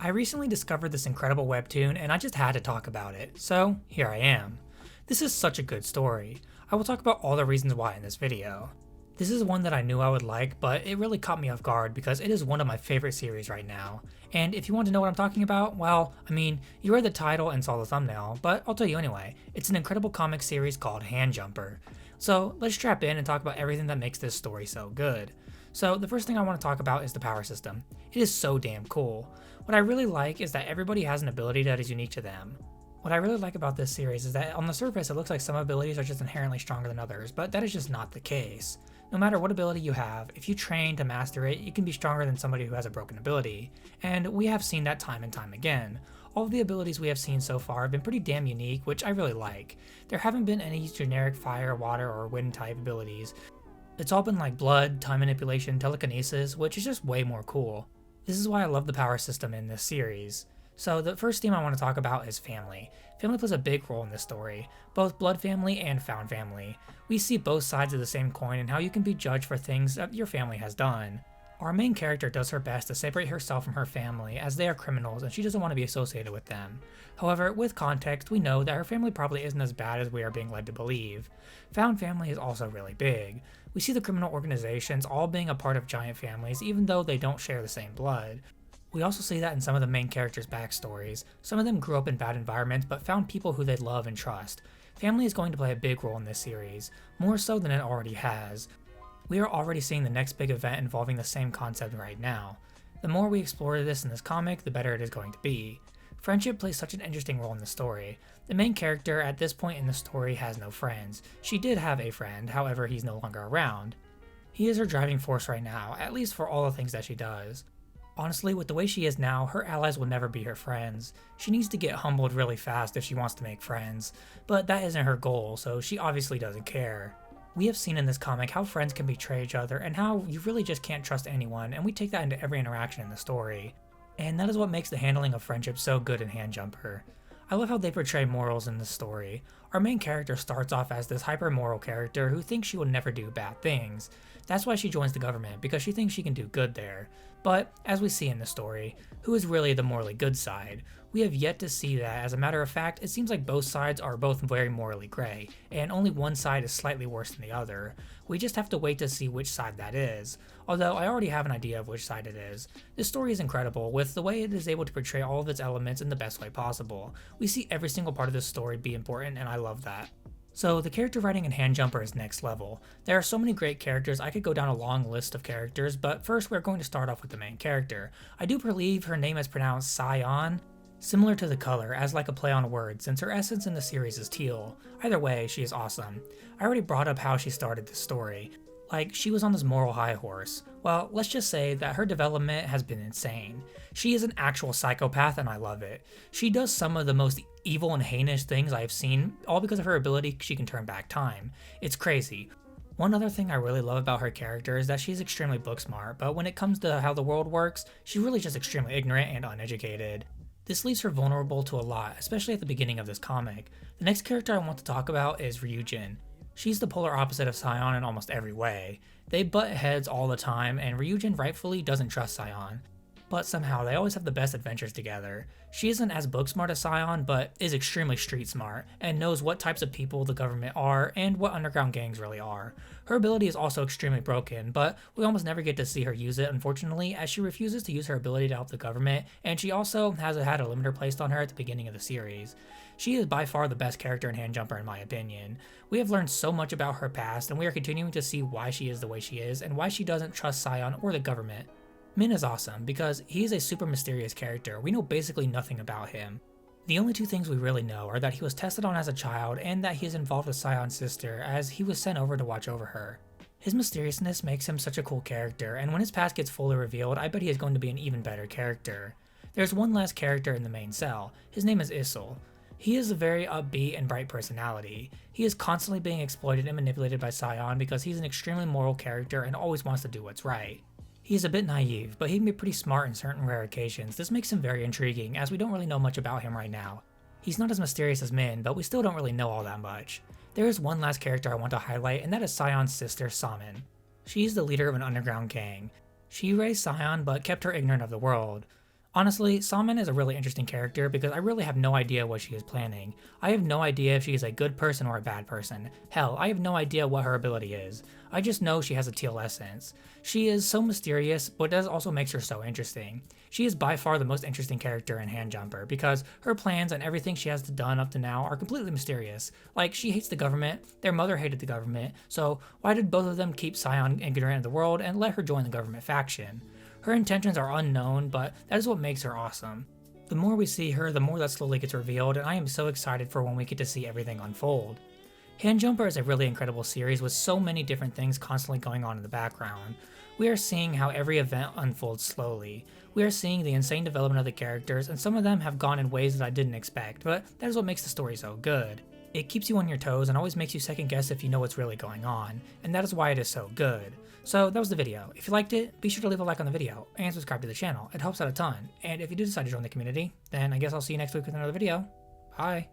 I recently discovered this incredible webtoon and I just had to talk about it, so here I am. This is such a good story. I will talk about all the reasons why in this video. This is one that I knew I would like, but it really caught me off guard because it is one of my favorite series right now. And if you want to know what I'm talking about, well, you read the title and saw the thumbnail, but I'll tell you anyway. It's an incredible comic series called Hand Jumper. So let's strap in and talk about everything that makes this story so good. So the first thing I want to talk about is the power system. It is so damn cool. What I really like is that everybody has an ability that is unique to them. What I really like about this series is that on the surface it looks like some abilities are just inherently stronger than others, but that is just not the case. No matter what ability you have, if you train to master it, you can be stronger than somebody who has a broken ability. And we have seen that time and time again. All of the abilities we have seen so far have been pretty damn unique, which I really like. There haven't been any generic fire, water, or wind type abilities. It's all been like blood, time manipulation, telekinesis, which is just way more cool. This is why I love the power system in this series. So the first theme I want to talk about is family. Family plays a big role in this story, both blood family and found family. We see both sides of the same coin and how you can be judged for things that your family has done. Our main character does her best to separate herself from her family as they are criminals and she doesn't want to be associated with them. However, with context, we know that her family probably isn't as bad as we are being led to believe. Found family is also really big. We see the criminal organizations all being a part of giant families even though they don't share the same blood. We also see that in some of the main characters' backstories. Some of them grew up in bad environments but found people who they love and trust. Family is going to play a big role in this series, more so than it already has. We are already seeing the next big event involving the same concept right now. The more we explore this in this comic, the better it is going to be. Friendship plays such an interesting role in the story. The main character at this point in the story has no friends. She did have a friend, however he's no longer around. He is her driving force right now, at least for all the things that she does. Honestly, with the way she is now, her allies will never be her friends. She needs to get humbled really fast if she wants to make friends, but that isn't her goal, so she obviously doesn't care. We have seen in this comic how friends can betray each other and how you really just can't trust anyone, and we take that into every interaction in the story. And that is what makes the handling of friendship so good in Hand Jumper. I love how they portray morals in this story. Our main character starts off as this hyper-moral character who thinks she will never do bad things. That's why she joins the government, because she thinks she can do good there. But, as we see in the story, who is really the morally good side? We have yet to see that. As a matter of fact, it seems like both sides are both very morally gray, and only one side is slightly worse than the other. We just have to wait to see which side that is. Although I already have an idea of which side it is. This story is incredible, with the way it is able to portray all of its elements in the best way possible. We see every single part of this story be important, and I love that. So the character writing in Hand Jumper is next level. There are so many great characters, I could go down a long list of characters, but first we're going to start off with the main character. I do believe her name is pronounced Scion, similar to the color, as like a play on words, since her essence in the series is teal. Either way, she is awesome. I already brought up how she started this story. Like, she was on this moral high horse. Well, let's just say that her development has been insane. She is an actual psychopath and I love it. She does some of the most evil and heinous things I have seen, all because of her ability she can turn back time. It's crazy. One other thing I really love about her character is that she's extremely book smart, but when it comes to how the world works, she's really just extremely ignorant and uneducated. This leaves her vulnerable to a lot, especially at the beginning of this comic. The next character I want to talk about is Ryujin. She's the polar opposite of Scion in almost every way. They butt heads all the time, and Ryujin rightfully doesn't trust Scion. But somehow, they always have the best adventures together. She isn't as book smart as Scion, but is extremely street smart, and knows what types of people the government are, and what underground gangs really are. Her ability is also extremely broken, but we almost never get to see her use it, unfortunately, as she refuses to use her ability to help the government, and she also has had a limiter placed on her at the beginning of the series. She is by far the best character in Hand Jumper in my opinion. We have learned so much about her past, and we are continuing to see why she is the way she is, and why she doesn't trust Scion or the government. Min is awesome, because he is a super mysterious character. We know basically nothing about him. The only two things we really know are that he was tested on as a child, and that he is involved with Scion's sister, as he was sent over to watch over her. His mysteriousness makes him such a cool character, and when his past gets fully revealed, I bet he is going to be an even better character. There's one last character in the main cell. His name is Issel. He is a very upbeat and bright personality. He is constantly being exploited and manipulated by Scion because he's an extremely moral character and always wants to do what's right. He is a bit naive, but he can be pretty smart in certain rare occasions. This makes him very intriguing, as we don't really know much about him right now. He's not as mysterious as Min, but we still don't really know all that much. There is one last character I want to highlight, and that is Scion's sister, Samin. She is the leader of an underground gang. She raised Scion, but kept her ignorant of the world. Honestly, Salmon is a really interesting character because I really have no idea what she is planning. I have no idea if she is a good person or a bad person. Hell, I have no idea what her ability is. I just know she has a teal essence. She is so mysterious, but that also makes her so interesting. She is by far the most interesting character in Handjumper because her plans and everything she has done up to now are completely mysterious. Like, she hates the government, their mother hated the government, so why did both of them keep Scion ignorant of the world and let her join the government faction? Her intentions are unknown, but that is what makes her awesome. The more we see her, the more that slowly gets revealed, and I am so excited for when we get to see everything unfold. Handjumper is a really incredible series with so many different things constantly going on in the background. We are seeing how every event unfolds slowly. We are seeing the insane development of the characters, and some of them have gone in ways that I didn't expect, but that is what makes the story so good. It keeps you on your toes and always makes you second guess if you know what's really going on, and that is why it is so good. So that was the video. If you liked it, be sure to leave a like on the video and subscribe to the channel. It helps out a ton. And if you do decide to join the community, then I guess I'll see you next week with another video. Bye.